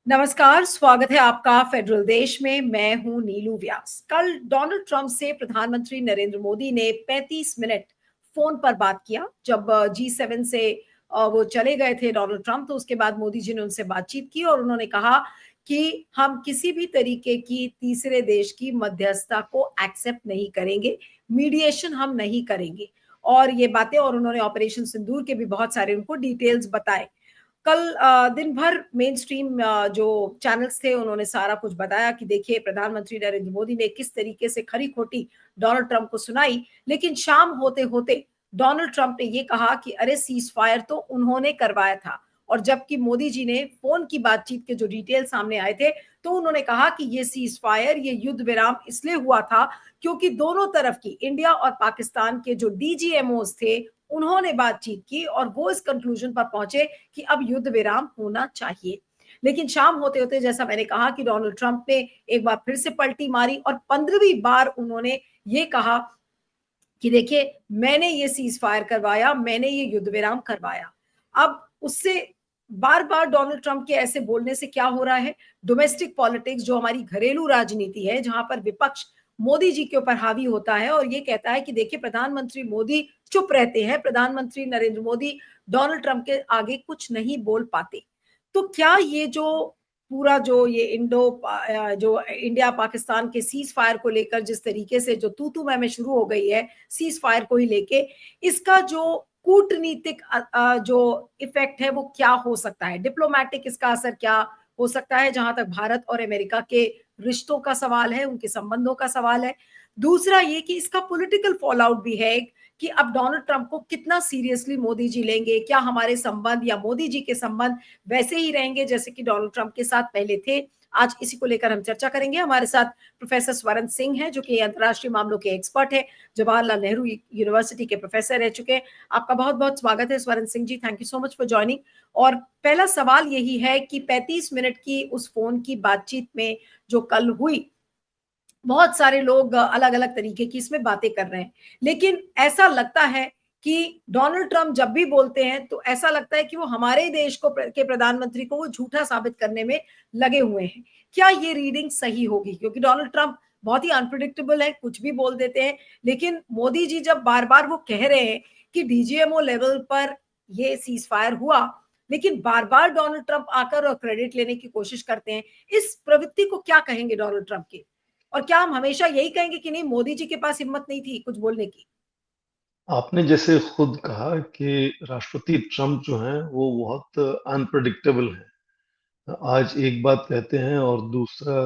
नमस्कार, स्वागत है आपका फेडरल देश में। मैं हूं नीलू व्यास। कल डोनाल्ड ट्रंप से प्रधानमंत्री नरेंद्र मोदी ने 35 मिनट फोन पर बात किया। जब G7 से वो चले गए थे डोनाल्ड ट्रंप, तो उसके बाद मोदी जी ने उनसे बातचीत की और उन्होंने कहा कि हम किसी भी तरीके की तीसरे देश की मध्यस्थता को एक्सेप्ट नहीं करेंगे, मीडिएशन हम नहीं करेंगे। और ये बातें, और उन्होंने ऑपरेशन सिंदूर के भी बहुत सारे उनको डिटेल्स बताए। कल दिन भर मेन स्ट्रीम जो चैनल्स थे उन्होंने सारा कुछ बताया कि देखिए प्रधानमंत्री नरेंद्र मोदी ने किस तरीके से खरी खोटी डोनाल्ड ट्रंप को सुनाई। लेकिन शाम होते होते डोनाल्ड ट्रंप ने ये कहा कि अरे सीज फायर तो उन्होंने करवाया था। और जबकि मोदी जी ने फोन की बातचीत के जो डिटेल सामने आए थे, तो उन्होंने कहा कि ये सीज फायर, ये युद्ध विराम इसलिए हुआ था क्योंकि दोनों तरफ की, इंडिया और पाकिस्तान के जो डीजीएमओस थे, उन्होंने बातचीत की और वो इस कंक्लूजन पर पहुंचे कि अब युद्ध विराम होना चाहिए। लेकिन शाम होते होते, जैसा मैंने कहा, कि डोनाल्ड ट्रंप ने एक बार फिर से पलटी मारी और 15वीं बार उन्होंने ये कहा कि देखिए मैंने ये सीज फायर करवाया, मैंने ये युद्ध विराम करवाया। अब उससे बार बार डोनाल्ड ट्रंप के ऐसे बोलने से क्या हो रहा है? डोमेस्टिक पॉलिटिक्स, जो हमारी घरेलू राजनीति है, जहां पर विपक्ष मोदी जी के ऊपर हावी होता है और ये कहता है कि देखिए प्रधानमंत्री मोदी चुप रहते हैं, प्रधानमंत्री नरेंद्र मोदी डोनाल्ड ट्रंप के आगे कुछ नहीं बोल पाते। तो क्या ये जो पूरा जो ये जो इंडिया पाकिस्तान के सीज फायर को लेकर जिस तरीके से जो तू मैं शुरू हो गई है सीज फायर को ही लेके, इसका जो कूटनीतिक जो इफेक्ट है वो क्या हो सकता है? डिप्लोमेटिक इसका असर क्या हो सकता है, जहां तक भारत और अमेरिका के रिश्तों का सवाल है, उनके संबंधों का सवाल है। दूसरा ये कि इसका पॉलिटिकल फॉल आउट भी है कि अब डोनाल्ड ट्रंप को कितना सीरियसली मोदी जी लेंगे। क्या हमारे संबंध या मोदी जी के संबंध वैसे ही रहेंगे जैसे कि डोनाल्ड ट्रंप के साथ पहले थे? आज इसी को लेकर हम चर्चा करेंगे। हमारे साथ प्रोफेसर स्वरण सिंह हैं, जो कि अंतर्राष्ट्रीय मामलों के एक्सपर्ट हैं, जवाहरलाल नेहरू यूनिवर्सिटी के प्रोफेसर रह चुके हैं। आपका बहुत बहुत स्वागत है Swaran Singh ji, thank you so much for joining. और पहला सवाल यही है कि 35 मिनट की उस फोन की बातचीत में जो कल हुई, बहुत सारे लोग अलग अलग तरीके की इसमें बातें कर रहे हैं, लेकिन ऐसा लगता है कि डोनाल्ड ट्रंप जब भी बोलते हैं तो ऐसा लगता है कि वो हमारे देश को के प्रधानमंत्री को वो झूठा साबित करने में लगे हुए हैं। क्या ये रीडिंग सही होगी? क्योंकि डोनाल्ड ट्रंप बहुत ही अनप्रिडिक्टेबल है, कुछ भी बोल देते हैं। लेकिन मोदी जी जब बार बार वो कह रहे हैं कि डीजीएमओ लेवल पर ये सीज फायर हुआ, लेकिन बार बार डोनाल्ड ट्रंप आकर और क्रेडिट लेने की कोशिश करते हैं, इस प्रवृत्ति को क्या कहेंगे डोनाल्ड ट्रंप की? और क्या हम हमेशा यही कहेंगे कि नहीं, मोदी जी के पास हिम्मत नहीं थी कुछ बोलने की? आपने जैसे खुद कहा कि राष्ट्रपति ट्रंप जो हैं वो बहुत अनप्रेडिक्टेबल हैं। आज एक बात कहते हैं और दूसरा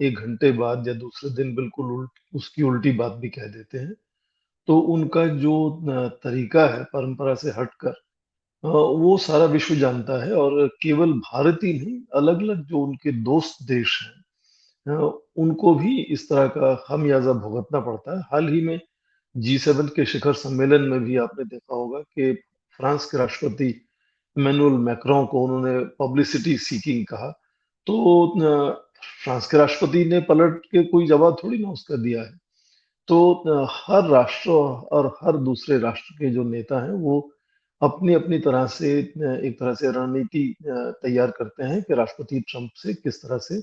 1 घंटे बाद या दूसरे दिन बिल्कुल उसकी उल्टी बात भी कह देते हैं। तो उनका जो तरीका है परंपरा से हटकर वो सारा विश्व जानता है और केवल भारत ही नहीं, अलग-अलग जो उनके दोस्त देश हैं उनको भी इस तरह का खामियाजा भुगतना पड़ता है। हाल ही में G7 के शिखर सम्मेलन में भी आपने देखा होगा कि फ्रांस के राष्ट्रपति इमैनुअल मैक्रों को उन्होंने पब्लिसिटी सीकिंग कहा। तो फ्रांस के राष्ट्रपति ने पलट के कोई जवाब थोड़ी ना उसका दिया है। तो हर राष्ट्र और हर दूसरे राष्ट्र के जो नेता हैं वो अपनी अपनी तरह से एक तरह से रणनीति तैयार करते हैं कि राष्ट्रपति ट्रंप से किस तरह से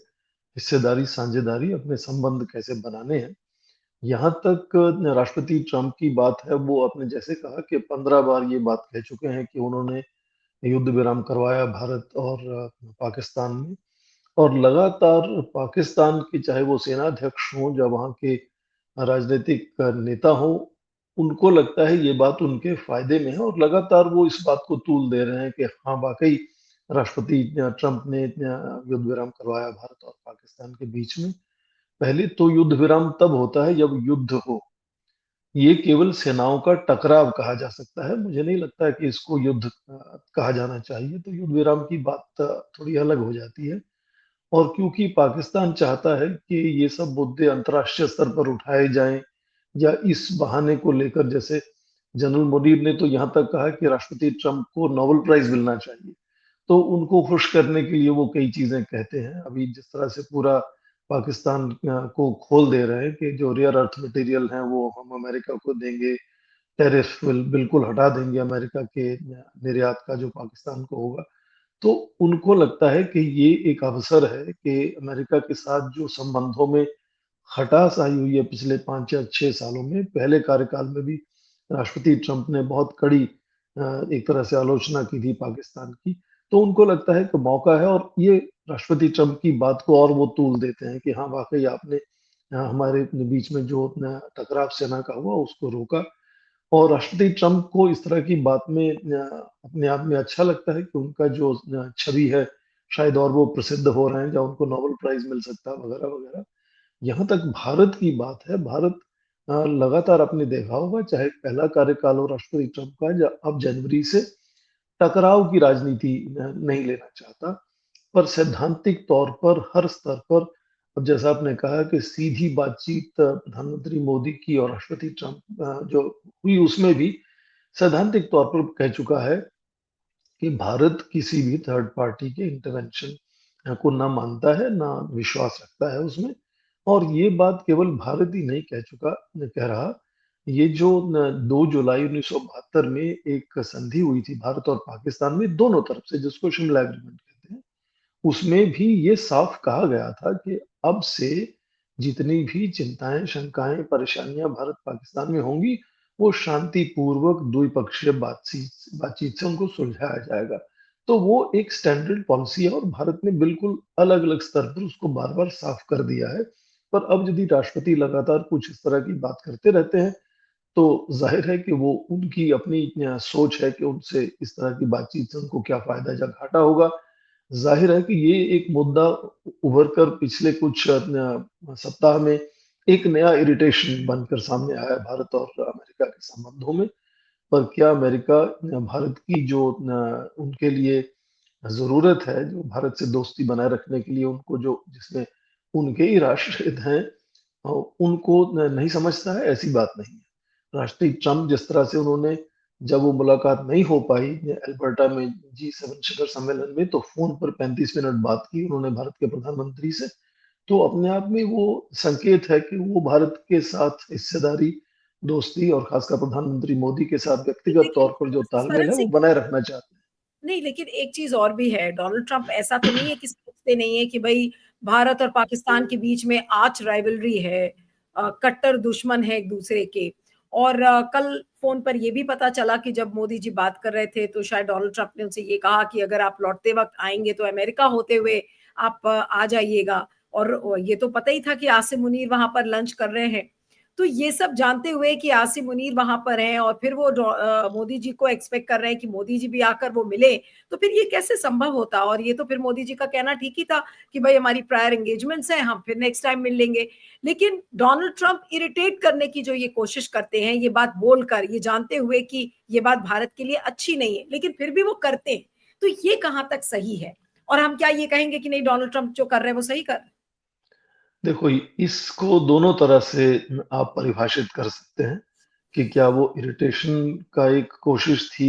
हिस्सेदारी साझेदारी अपने संबंध कैसे बनाने हैं। यहाँ तक राष्ट्रपति ट्रंप की बात है, वो आपने जैसे कहा कि 15 बार ये बात कह चुके हैं कि उन्होंने युद्ध विराम करवाया भारत और पाकिस्तान में। और लगातार पाकिस्तान के चाहे वो सेनाध्यक्ष हों या वहाँ के राजनीतिक नेता हों, उनको लगता है ये बात उनके फायदे में है और लगातार वो इस बात को तूल दे रहे हैं कि हाँ वाकई राष्ट्रपति ट्रंप ने युद्ध विराम करवाया भारत और पाकिस्तान के बीच में। पहले तो युद्ध विराम तब होता है जब युद्ध हो। ये केवल सेनाओं का टकराव कहा जा सकता है। मुझे नहीं लगता है कि इसको युद्ध कहा जाना चाहिए। तो युद्ध विराम की बात थोड़ी अलग हो जाती है। और क्योंकि पाकिस्तान चाहता है कि ये सब मुद्दे अंतर्राष्ट्रीय स्तर पर उठाए जाएं या इस बहाने को लेकर, जैसे जनरल मोदी ने तो यहाँ तक कहा कि राष्ट्रपति ट्रंप को नोबेल प्राइज मिलना चाहिए। तो उनको खुश करने के लिए वो कई चीजें कहते हैं। अभी जिस तरह से पूरा पाकिस्तान को खोल दे रहे हैं कि जो रेयर अर्थ मटेरियल हैं वो हम अमेरिका को देंगे, टैरिफ बिल्कुल हटा देंगे अमेरिका के निर्यात का जो पाकिस्तान को होगा। तो उनको लगता है कि ये एक अवसर है कि अमेरिका के साथ जो संबंधों में खटास आई हुई है पिछले 5 या 6 सालों में, पहले कार्यकाल में भी राष्ट्रपति ट्रंप ने बहुत कड़ी एक तरह से आलोचना की थी पाकिस्तान की। तो उनको लगता है कि मौका है और ये राष्ट्रपति ट्रंप की बात को और वो तूल देते हैं कि हाँ, वाक़ई आपने हमारे बीच में जो टकराव सेना का हुआ उसको रोका। और राष्ट्रपति ट्रंप को इस तरह की बात में अपने आप में अच्छा लगता है कि उनका जो छवि है शायद और वो प्रसिद्ध हो रहे हैं, या उनको नोबेल प्राइज़ मिल सकता है वगैरह-वगैरह। यहाँ तक भारत की बात है, भारत लगातार आपने देखा होगा, चाहे पहला कार्यकाल हो राष्ट्रपति ट्रंप का या अब जनवरी से टकराव की राजनीति नहीं लेना चाहता। पर सैद्धांतिक तौर पर हर स्तर पर, अब जैसा आपने कहा कि सीधी बातचीत प्रधानमंत्री मोदी की और राष्ट्रपति ट्रंप जो हुई उसमें भी सैद्धांतिक तौर पर कह चुका है कि भारत किसी भी थर्ड पार्टी के इंटरवेंशन को ना मानता है, ना विश्वास रखता है उसमें। और ये बात केवल भारत ही नहीं कह रहा, ये जो 2 जुलाई 1972 में एक संधि हुई थी भारत और पाकिस्तान में दोनों तरफ से, जिसको शिमला एग्रीमेंट कहते हैं, उसमें भी ये साफ कहा गया था कि अब से जितनी भी चिंताएं, शंकाएं, परेशानियां भारत पाकिस्तान में होंगी, वो शांतिपूर्वक द्विपक्षीय बातचीत बातचीत से उनको सुलझाया जाएगा। तो वो एक स्टैंडर्ड पॉलिसी है और भारत ने बिल्कुल अलग-अलग स्तर पर उसको बार-बार साफ कर दिया है। पर अब यदि राष्ट्रपति लगातार कुछ इस तरह की बात करते रहते हैं, तो ज़ाहिर है कि वो उनकी अपनी सोच है कि उनसे इस तरह की बातचीत से उनको क्या फ़ायदा या घाटा होगा। ज़ाहिर है कि ये एक मुद्दा उभर कर पिछले कुछ सप्ताह में एक नया इरिटेशन बनकर सामने आया है भारत और अमेरिका के संबंधों में। पर क्या अमेरिका भारत की जो उनके लिए ज़रूरत है, जो भारत से दोस्ती बनाए रखने के लिए उनको जो जिसमें उनके ही राष्ट्र हित हैं, उनको नहीं समझता है, ऐसी बात नहीं है। राष्ट्रपति ट्रंप जिस तरह से उन्होंने, जब वो मुलाकात नहीं हो पाई अल्बर्टा में जी7 शिखर सम्मेलन में, तो फ़ोन पर 35 मिनट बात की उन्होंने भारत के प्रधानमंत्री से। तो अपने आप में वो संकेत है कि वो भारत के साथ हिस्सेदारी, दोस्ती और खासकर प्रधानमंत्री मोदी के साथ व्यक्तिगत लेकिन तौर पर जो तालमेल सरल है, सी वो बनाए रखना चाहते हैं। नहीं, लेकिन एक चीज़ और भी है, डोनाल्ड ट्रंप ऐसा तो नहीं है कि सोचते नहीं है कि भई भारत और पाकिस्तान के बीच में आर्च राइवलरी है, कट्टर दुश्मन है एक-दूसरे के। और कल फ़ोन पर ये भी पता चला कि जब मोदी जी बात कर रहे थे, तो शायद डोनाल्ड ट्रंप ने उनसे ये कहा कि अगर आप लौटते वक़्त आएँगे तो अमेरिका होते हुए आप आ जाइएगा। और ये तो पता ही था कि आसिम मुनीर वहाँ पर लंच कर रहे हैं। तो ये सब जानते हुए कि आसिम मुनीर वहाँ पर हैं और फिर वो मोदी जी को एक्सपेक्ट कर रहे हैं कि मोदी जी भी आकर वो मिले, तो फिर ये कैसे संभव होता? और ये तो फिर मोदी जी का कहना ठीक ही था कि भई हमारी प्रायर एंगेजमेंट्स हैं, हम फिर नेक्स्ट टाइम मिल लेंगे। लेकिन डोनाल्ड ट्रंप इरिटेट करने की जो ये कोशिश करते हैं, ये बात बोलकर, ये जानते हुए कि ये बात भारत के लिए अच्छी नहीं है, लेकिन फिर भी वो करते हैं। तो ये कहाँ तक सही है? और हम क्या ये कहेंगे कि नहीं डोनाल्ड ट्रंप जो कर रहे हैं वो सही कर रहे हैं? देखो, इसको दोनों तरह से आप परिभाषित कर सकते हैं कि क्या वो इरिटेशन का एक कोशिश थी।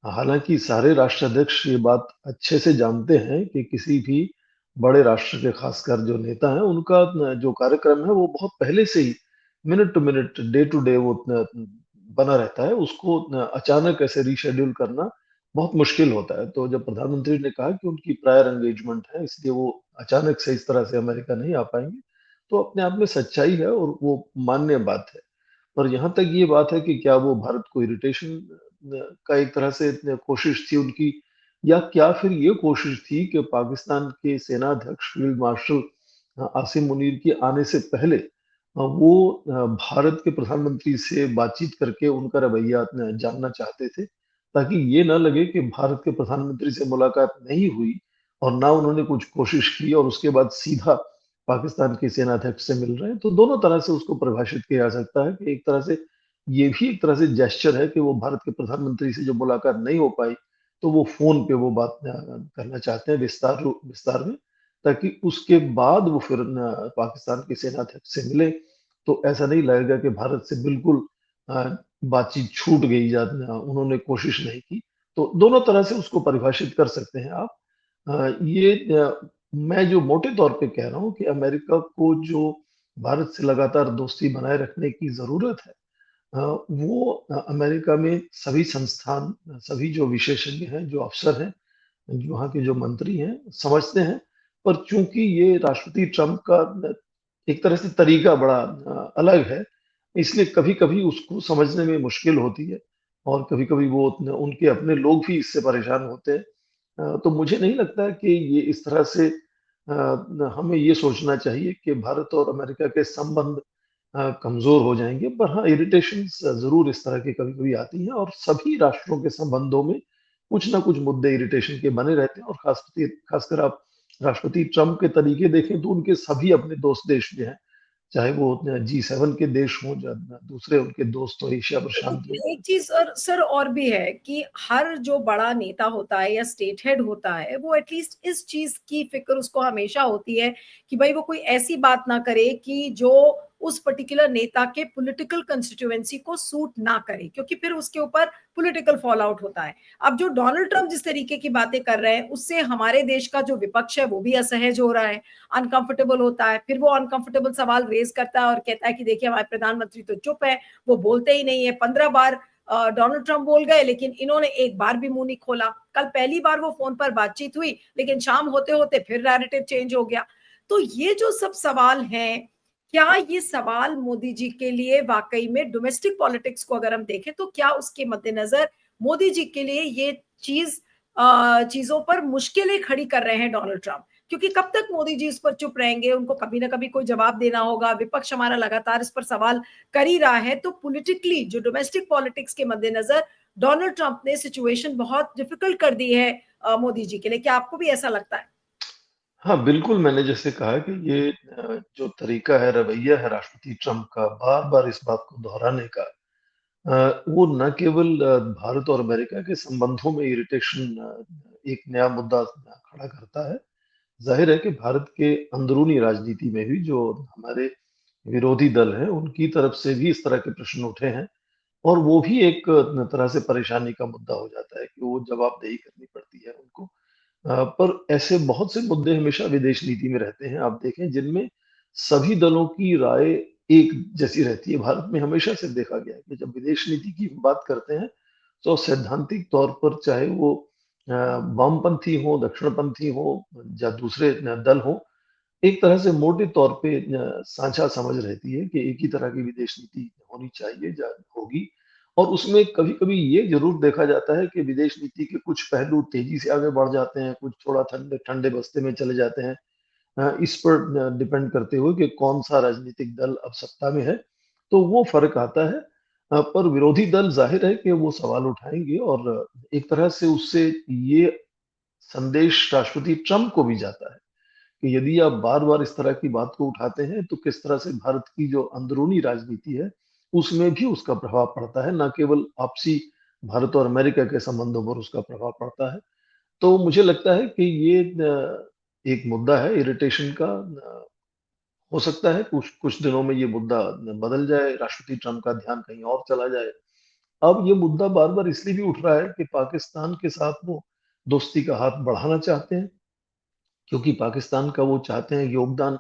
हालाँकि सारे राष्ट्राध्यक्ष ये बात अच्छे से जानते हैं कि किसी भी बड़े राष्ट्र के खासकर जो नेता हैं, उनका जो कार्यक्रम है वो बहुत पहले से ही minute to minute, day to day वो बना रहता है। उसको अचानक ऐसे रीशेड्यूल करना बहुत मुश्किल होता है। तो जब प्रधानमंत्री ने कहा कि उनकी प्रायर एंगेजमेंट है, इसलिए वो अचानक से इस तरह से अमेरिका नहीं आ पाएँगे, तो अपने आप में सच्चाई है और वो मान्य बात है। पर यहाँ तक ये बात है कि क्या वो भारत को इरिटेशन का एक तरह से कोशिश थी उनकी, या क्या फिर ये कोशिश थी कि पाकिस्तान के सेनाध्यक्ष फील्ड मार्शल आसिम मुनीर के आने से पहले वो भारत के प्रधानमंत्री से बातचीत करके उनका रवैया जानना चाहते थे, ताकि ये ना लगे कि भारत के प्रधानमंत्री से मुलाकात नहीं हुई और ना उन्होंने कुछ कोशिश की और उसके बाद सीधा पाकिस्तान के सेनाध्यक्ष से मिल रहे हैं। तो दोनों तरह से उसको परिभाषित किया जा सकता है कि एक तरह से ये भी एक तरह से जेस्चर है कि वो भारत के प्रधानमंत्री से जो मुलाकात नहीं हो पाई, तो वो फ़ोन पे वो बात करना चाहते हैं विस्तार में, ताकि उसके बाद वो फिर पाकिस्तान के सेनाध्यक्ष से मिलें, तो ऐसा नहीं लगेगा कि भारत से बिल्कुल बातचीत छूट गई या उन्होंने कोशिश नहीं की। तो दोनों तरह से उसको परिभाषित कर सकते हैं आप। ये मैं जो मोटे तौर पे कह रहा हूँ कि अमेरिका को जो भारत से लगातार दोस्ती बनाए रखने की ज़रूरत है, वो अमेरिका में सभी संस्थान, सभी जो विशेषज्ञ हैं, जो अफ़सर हैं, वहाँ के जो मंत्री हैं समझते हैं, पर चूंकि ये राष्ट्रपति ट्रंप का एक तरह से तरीका बड़ा अलग है, इसलिए कभी-कभी उसको समझने में मुश्किल होती है और कभी-कभी वो उनके अपने लोग भी इससे परेशान होते हैं। तो मुझे नहीं लगता कि ये इस तरह से हमें ये सोचना चाहिए कि भारत और अमेरिका के संबंध कमज़ोर हो जाएँगे, पर हाँ, इरिटेशंस ज़रूर इस तरह की कभी-कभी आती हैं और सभी राष्ट्रों के संबंधों में कुछ ना कुछ मुद्दे इरिटेशन के बने रहते हैं और खासकर आप राष्ट्रपति ट्रंप के तरीके देखें तो उनके सभी अपने दोस्त देश में हैं, चाहे वो G7 के देश हों या दूसरे उनके दोस्त हों एशिया प्रशांत में। लेकिन एक चीज और सर और भी है कि हर जो बड़ा नेता होता है या स्टेट हेड होता है वो एटलीस्ट इस चीज की फिक्र उसको हमेशा होती है कि भाई वो कोई ऐसी बात ना करे कि जो उस पर्टिकुलर नेता के पॉलिटिकल कंस्टिट्यूएंसी को सूट ना करे, क्योंकि फिर उसके ऊपर पॉलिटिकल फॉल आउट होता है। अब जो डोनाल्ड ट्रंप जिस तरीके की बातें कर रहे हैं उससे हमारे देश का जो विपक्ष है वो भी असहज हो रहा है, अनकंफर्टेबल होता है। फिर वो अनकंफर्टेबल सवाल रेज करता है और कहता है कि देखिए हमारे प्रधानमंत्री तो चुप है, वो बोलते ही नहीं है। 15 बार डोनाल्ड ट्रंप बोल गए लेकिन इन्होंने एक बार भी मुंह नहीं खोला। कल पहली बार वो फोन पर बातचीत हुई लेकिन शाम होते होते फिर नैरेटिव चेंज हो गया। तो ये जो सब सवाल हैं, क्या ये सवाल मोदी जी के लिए वाकई में डोमेस्टिक पॉलिटिक्स को अगर हम देखें तो क्या उसके मद्देनजर मोदी जी के लिए ये चीज चीजों पर मुश्किलें खड़ी कर रहे हैं डोनाल्ड ट्रंप? क्योंकि कब तक मोदी जी इस पर चुप रहेंगे, उनको कभी ना कभी कोई जवाब देना होगा। विपक्ष हमारा लगातार इस पर सवाल कर ही रहा है। तो पॉलिटिकली जो डोमेस्टिक पॉलिटिक्स के मद्देनजर डोनाल्ड ट्रंप ने सिचुएशन बहुत डिफिकल्ट कर दी है मोदी जी के लिए। क्या आपको भी ऐसा लगता है? हाँ, बिल्कुल, मैंने जैसे कहा कि ये जो तरीका है, रवैया है राष्ट्रपति ट्रंप का बार-बार इस बात को दोहराने का, वो न केवल भारत और अमेरिका के संबंधों में इरिटेशन एक नया मुद्दा खड़ा करता है। ज़ाहिर है कि भारत के अंदरूनी राजनीति में भी जो हमारे विरोधी दल हैं, उनकी तरफ से भी इस तरह के प्रश्न उठे हैं और वो भी एक तरह से परेशानी का मुद्दा हो जाता है कि वो जवाबदेही करनी पड़ती है उनको। पर ऐसे बहुत से मुद्दे हमेशा विदेश नीति में रहते हैं, आप देखें जिनमें सभी दलों की राय एक जैसी रहती है। भारत में हमेशा से देखा गया है कि जब विदेश नीति की बात करते हैं, तो सैद्धांतिक तौर पर चाहे वो वामपंथी हों, दक्षिणपंथी हों या दूसरे दल हों, एक तरह से मोटे तौर पे साझा समझ रहती है कि एक ही तरह की विदेश नीति होनी चाहिए या होगी और उसमें कभी-कभी ये ज़रूर देखा जाता है कि विदेश नीति के कुछ पहलू तेज़ी से आगे बढ़ जाते हैं, कुछ थोड़ा ठंडे ठंडे बस्ते में चले जाते हैं। इस पर डिपेंड करते हुए कि कौन-सा राजनीतिक दल अब सत्ता में है, तो वो फ़र्क आता है। पर विरोधी दल ज़ाहिर है कि वो सवाल उठाएँगे और एक तरह से उससे ये संदेश राष्ट्रपति ट्रंप को भी जाता है कि यदि आप बार-बार इस तरह की बात को उठाते हैं, तो किस तरह से भारत की जो अंदरूनी राजनीति है, उसमें भी उसका प्रभाव पड़ता है, ना केवल आपसी भारत और अमेरिका के संबंधों पर उसका प्रभाव पड़ता है। तो मुझे लगता है कि ये एक मुद्दा है इरिटेशन का। हो सकता है कुछ कुछ दिनों में ये मुद्दा बदल जाए, राष्ट्रपति ट्रंप का ध्यान कहीं और चला जाए। अब ये मुद्दा बार-बार इसलिए भी उठ रहा है कि पाकिस्तान के साथ वो दोस्ती का हाथ बढ़ाना चाहते हैं, क्योंकि पाकिस्तान का वो चाहते हैं योगदान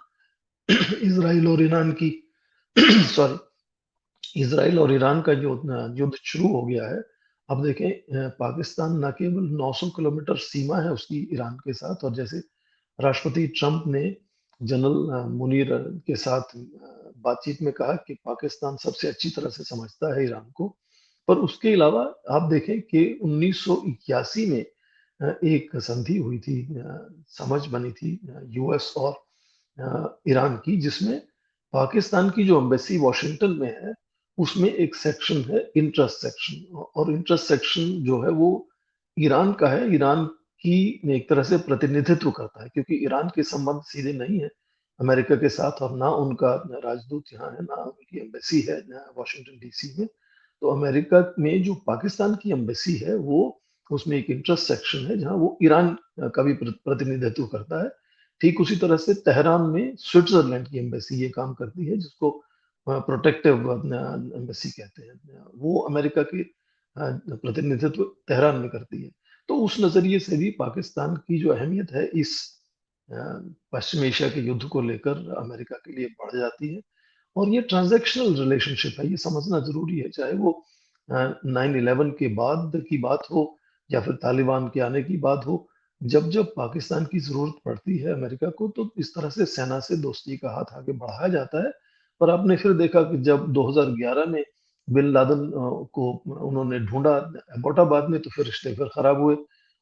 इज़राइल और ईरान की सॉरी इज़राइल और ईरान का जो युद्ध शुरू हो गया है। अब देखें पाकिस्तान ना केवल 900 किलोमीटर सीमा है उसकी ईरान के साथ और जैसे राष्ट्रपति ट्रंप ने जनरल मुनीर के साथ बातचीत में कहा कि पाकिस्तान सबसे अच्छी तरह से समझता है ईरान को। पर उसके अलावा आप देखें कि 1981 में एक संधि हुई थी, समझ बनी थी यूएस और ईरान की, जिसमें पाकिस्तान की जो एम्बेसी वॉशिंगटन में है, उसमें एक सेक्शन है इंटरेस्ट सेक्शन और इंटरेस्ट सेक्शन जो है वो ईरान का है, ईरान की एक तरह से प्रतिनिधित्व करता है क्योंकि ईरान के संबंध सीधे नहीं है अमेरिका के साथ और ना उनका राजदूत यहाँ है, ना उनकी एम्बेसी है वॉशिंगटन डीसी में। तो अमेरिका में जो पाकिस्तान की एम्बेसी है वो उसमें एक इंटरेस्ट सेक्शन है जहाँ वो ईरान का भी प्रतिनिधित्व करता है। ठीक उसी तरह से तेहरान में स्विट्जरलैंड की एम्बेसी ये काम करती है जिसको प्रोटेक्टिव एम्बेसी कहते हैं। वो अमेरिका की प्रतिनिधित्व तेहरान में करती है। तो उस नज़रिए से भी पाकिस्तान की जो अहमियत है इस अ, पश्चिम एशिया के युद्ध को लेकर अमेरिका के लिए बढ़ जाती है और ये ट्रांजैक्शनल रिलेशनशिप है, ये समझना ज़रूरी है, चाहे वो 9/11 के बाद की बात हो या फिर तालिबान के आने की बात हो। जब-जब पाकिस्तान की ज़रूरत पड़ती है अमेरिका को, तो इस तरह से सेना से दोस्ती का हाथ आगे बढ़ाया जाता है। पर आपने फिर देखा कि जब 2011 में बिन लादेन को उन्होंने ढूँढा एबोटाबाद में, तो फिर रिश्ते फिर खराब हुए।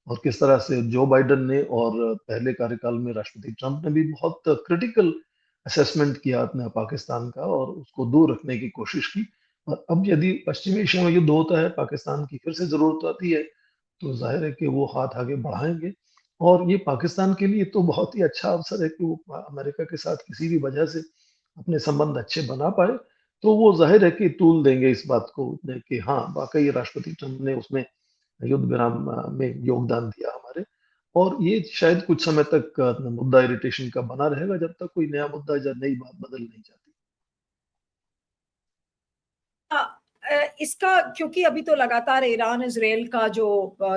और किस तरह से जो बाइडेन ने और पहले कार्यकाल में राष्ट्रपति ट्रंप ने भी बहुत क्रिटिकल असेसमेंट किया अपना पाकिस्तान का और उसको दूर रखने की कोशिश की। और अब यदि पश्चिमी एशिया में युद्ध होता है, पाकिस्तान की फिर से ज़रूरत आती है, तो ज़ाहिर है कि वो हाथ आगे बढ़ाएँगे। और ये पाकिस्तान के लिए तो बहुत ही अच्छा अवसर है कि वो अमेरिका के साथ किसी भी वजह से अपने संबंध अच्छे बना पाए, तो वो ज़ाहिर है कि तूल देंगे इस बात को कि हाँ, वाक़ई राष्ट्रपति ट्रंप ने उसमें युद्ध विराम में योगदान दिया हमारे। और ये शायद कुछ समय तक मुद्दा इरिटेशन का बना रहेगा, जब तक कोई नया मुद्दा या नई बात बदल नहीं जाती। इसका क्योंकि अभी तो लगातार ईरान इजराइल का जो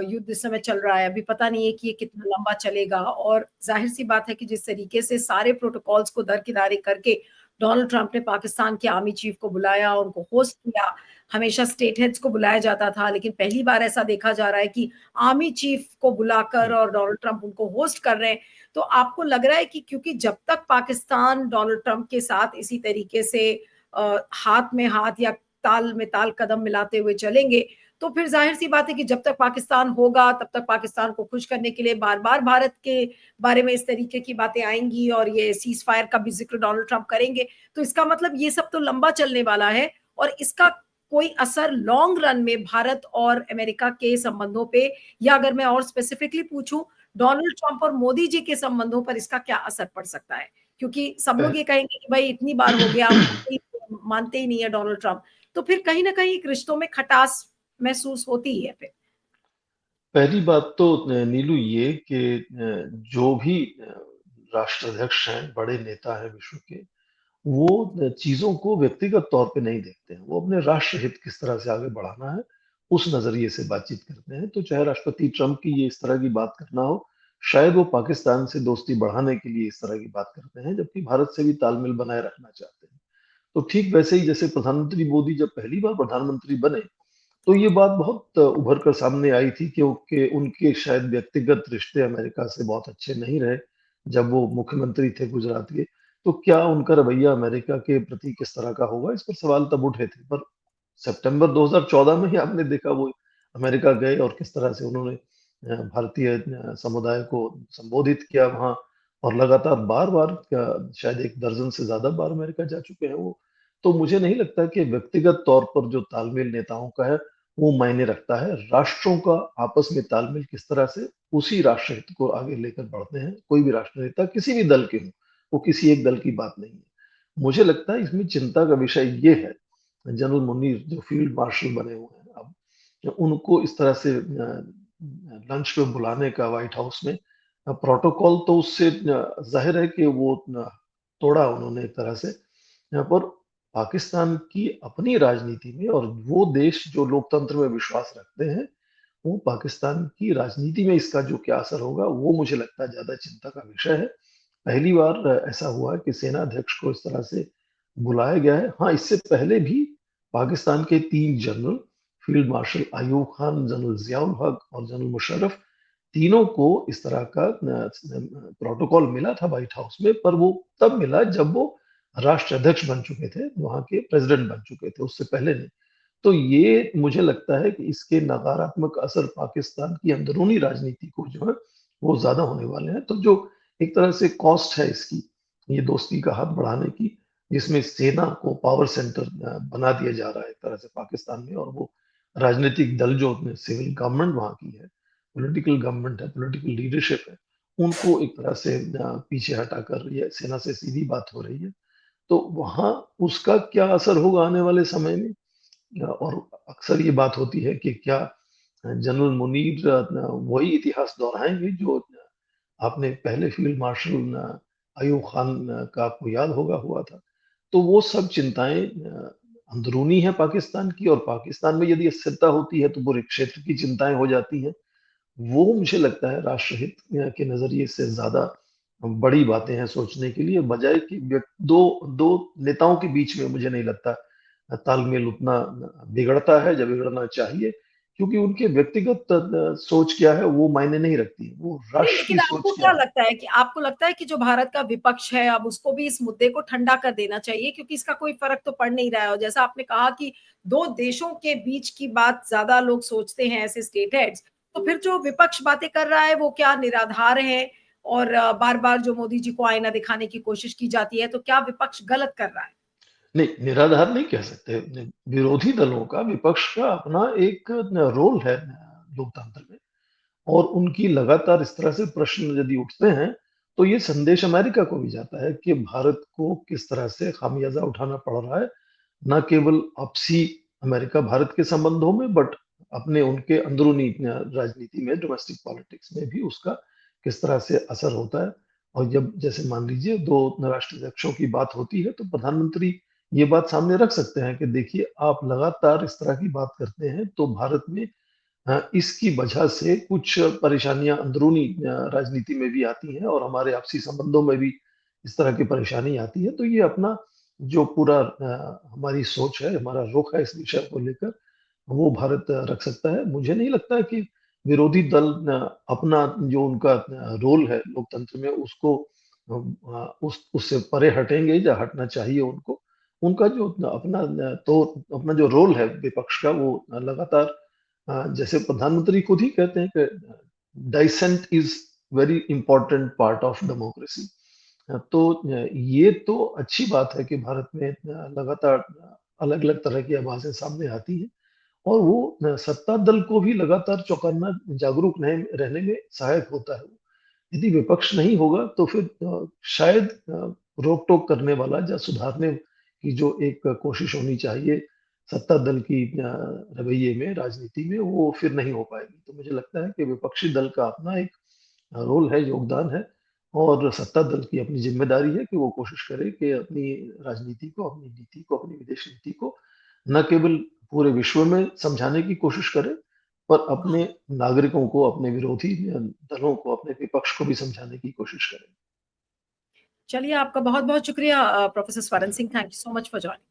युद्ध इस समय चल रहा है, अभी पता नहीं है कि ये कितना लंबा चलेगा। और जाहिर सी बात है कि जिस तरीके से सारे प्रोटोकॉल्स को दरकिनारे करके डोनाल्ड ट्रंप ने पाकिस्तान के आर्मी चीफ को बुलाया, उनको होस्ट किया। हमेशा स्टेट हेड्स को बुलाया जाता था, लेकिन पहली बार ऐसा देखा जा रहा है कि आर्मी चीफ को बुलाकर और डोनाल्ड ट्रंप उनको होस्ट कर रहे हैं। तो आपको लग रहा है कि क्योंकि जब तक पाकिस्तान डोनाल्ड ट्रंप के साथ इसी तरीके से हाथ में हाथ या ताल में ताल कदम मिलाते हुए चलेंगे, तो फिर जाहिर सी बात है कि जब तक पाकिस्तान होगा, तब तक पाकिस्तान को खुश करने के लिए बार बार भारत के बारे में इस तरीके की बातें आएंगी और ये सीज फायर का भी जिक्र डोनाल्ड ट्रंप करेंगे। तो इसका मतलब ये सब तो लंबा चलने वाला है। और इसका कोई असर लॉन्ग रन में भारत और अमेरिका के संबंधों पे, या अगर मैं और स्पेसिफिकली पूछूं, डोनाल्ड ट्रंप और मोदी जी के संबंधों पर इसका क्या असर पड़ सकता है? क्योंकि सब लोग ये कहेंगे कि भाई इतनी बार हो गया, मानते ही नहीं है डोनाल्ड ट्रंप। तो फिर कहीं ना कहीं रिश्तों में खटास महसूस होती ही है फिर। पहली बात तो नीलू ये कि जो भी राष्ट्राध्यक्ष हैं, बड़े नेता हैं विश्व के, वो चीज़ों को व्यक्तिगत तौर पे नहीं देखते हैं। वो अपने राष्ट्र हित किस तरह से आगे बढ़ाना है, उस नज़रिए से बातचीत करते हैं। तो चाहे राष्ट्रपति ट्रंप की ये इस तरह की बात करना हो, शायद वो पाकिस्तान से दोस्ती बढ़ाने के लिए इस तरह की बात करते हैं, जबकि भारत से भी तालमेल बनाए रखना चाहते हैं। तो ठीक वैसे ही जैसे प्रधानमंत्री मोदी जब पहली बार प्रधानमंत्री बने, तो ये बात बहुत उभर कर सामने आई थी, क्योंकि उनके शायद व्यक्तिगत रिश्ते अमेरिका से बहुत अच्छे नहीं रहे जब वो मुख्यमंत्री थे गुजरात के। तो क्या उनका रवैया अमेरिका के प्रति किस तरह का होगा, इस पर सवाल तब उठे थे। पर सितंबर 2014 में ही आपने देखा वो अमेरिका गए और किस तरह से उन्होंने भारतीय समुदाय को संबोधित किया वहाँ। और लगातार बार-बार शायद 1 दर्जन से ज़्यादा बार अमेरिका जा चुके हैं वो। तो मुझे नहीं लगता कि व्यक्तिगत तौर पर जो तालमेल नेताओं का है, वो मायने रखता है। राष्ट्रों का आपस में तालमेल किस तरह से उसी राष्ट्र हित को आगे लेकर बढ़ते हैं, कोई भी राष्ट्र नेता किसी भी दल के हों, वो किसी एक दल की बात नहीं है। मुझे लगता है इसमें चिंता का विषय ये है, जनरल मुनीर जो फील्ड मार्शल बने हुए हैं अब, उनको इस तरह से लंच पे बुलाने का व्हाइट हाउस में प्रोटोकॉल तो उससे ज़ाहिर है कि वो तोड़ा उन्होंने एक तरह से। यहाँ पर पाकिस्तान की अपनी राजनीति में और वो देश जो लोकतंत्र में विश्वास रखते हैं, वो पाकिस्तान की राजनीति में इसका जो क्या असर होगा, वो मुझे लगता है ज़्यादा चिंता का विषय है। पहली बार ऐसा हुआ है कि सेना अध्यक्ष को इस तरह से बुलाया गया है। हाँ, इससे पहले भी पाकिस्तान के 3 general, field marshal Ayub Khan, general Ziaul हक और जनरल मुशर्रफ, तीनों को इस तरह का प्रोटोकॉल मिला था व्हाइट हाउस में, पर वो तब मिला जब वो राष्ट्राध्यक्ष बन चुके थे, वहाँ के प्रेसिडेंट बन चुके थे, उससे पहले नहीं। तो ये मुझे लगता है कि इसके नकारात्मक असर पाकिस्तान की अंदरूनी राजनीति को जो है, वो ज़्यादा होने वाले हैं। तो जो एक तरह से कॉस्ट है इसकी, ये दोस्ती का हाथ बढ़ाने की, जिसमें सेना को पावर सेंटर बना दिया जा रहा है एक तरह से पाकिस्तान में, और वो राजनीतिक दल जो सिविल गवर्नमेंट वहाँ की है, पॉलिटिकल गवर्नमेंट है, पॉलिटिकल लीडरशिप है, उनको एक तरह से पीछे हटाकर ये सेना से सीधी बात हो रही है। तो वहाँ उसका क्या असर होगा आने वाले समय में? और अक्सर ये बात होती है कि क्या जनरल मुनीर वही इतिहास दोहराएंगे जो आपने पहले फील्ड मार्शल अयूब खान का आपको याद होगा हुआ था। तो वो सब चिंताएं अंदरूनी है पाकिस्तान की, और पाकिस्तान में यदि अस्थिरता होती है तो पूरे क्षेत्र की चिंताएं हो जाती हैं। वो मुझे लगता है राष्ट्रहित के नजरिए से ज्यादा बड़ी बातें हैं सोचने के लिए, बजाय कि दो दो नेताओं के बीच में मुझे नहीं लगता तालमेल उतना बिगड़ता है जब बिगड़ना चाहिए। क्योंकि उनके व्यक्तिगत सोच क्या है वो मायने नहीं रखती है, वो नहीं, राष्ट्र की लेकिन सोच आपको क्या क्या है। लगता है कि जो भारत का विपक्ष है, अब उसको भी इस मुद्दे को ठंडा कर देना चाहिए, क्योंकि इसका कोई फ़र्क तो पड़ नहीं रहा है और जैसा आपने कहा कि 2 देशों के बीच की बात ज़्यादा लोग सोचते हैं ऐसे स्टेट हेड्स, तो फिर जो विपक्ष बातें कर रहा है वो क्या निराधार है? और बार-बार जो मोदी जी को आईना दिखाने की कोशिश की जाती है, तो क्या विपक्ष गलत कर रहा है? नहीं, निराधार नहीं कह सकते। विरोधी दलों का, विपक्ष का अपना एक रोल है लोकतंत्र में। और उनकी लगातार इस तरह से प्रश्न यदि उठते हैं, तो ये संदेश अमेरिका को भी जाता है कि भारत को किस तरह से खामियाजा उठाना पड़ रहा है, न केवल आपसी अमेरिका भारत के संबंधों में, बट अपने उनके अंदरूनी राजनीति में, डोमेस्टिक पॉलिटिक्स में भी उसका किस तरह से असर होता है। और जब जैसे मान लीजिए दो राष्ट्राध्यक्षों की बात होती है, तो प्रधानमंत्री ये बात सामने रख सकते हैं कि देखिए आप लगातार इस तरह की बात करते हैं, तो भारत में इसकी वजह से कुछ परेशानियां अंदरूनी राजनीति में भी आती हैं और हमारे आपसी संबंधों में भी इस तरह की परेशानी आती है। तो ये अपना जो पूरा हमारी सोच है, हमारा रुख है इस विषय को लेकर, वो भारत रख सकता है। मुझे नहीं लगता कि विरोधी दल अपना जो उनका रोल है लोकतंत्र में उसको उस उससे परे हटेंगे या हटना चाहिए उनको। उनका जो अपना तो अपना जो रोल है विपक्ष का वो लगातार जैसे प्रधानमंत्री खुद ही कहते हैं कि dissent is very important part of democracy. तो ये तो अच्छी बात है कि भारत में लगातार अलग अलग तरह की आवाजें सामने आती हैं और वो सत्ता दल को भी लगातार चौकन्ना जागरूक रहने में सहायक होता है। यदि विपक्ष नहीं होगा तो फिर शायद रोक टोक करने वाला या सुधारने की जो एक कोशिश होनी चाहिए सत्ता दल की रवैये में, राजनीति में, वो फिर नहीं हो पाएगी। तो मुझे लगता है कि विपक्षी दल का अपना एक रोल है, योगदान है और सत्ता दल की अपनी जिम्मेदारी है कि वो कोशिश करे कि अपनी राजनीति को, अपनी नीति को, अपनी विदेश नीति को न केवल पूरे विश्व में समझाने की कोशिश करे, पर अपने नागरिकों को, अपने विरोधी दलों को, अपने विपक्ष को भी समझाने की कोशिश करे। चलिए, आपका बहुत-बहुत शुक्रिया professor Swaran ji. Singh, thank you so much for joining.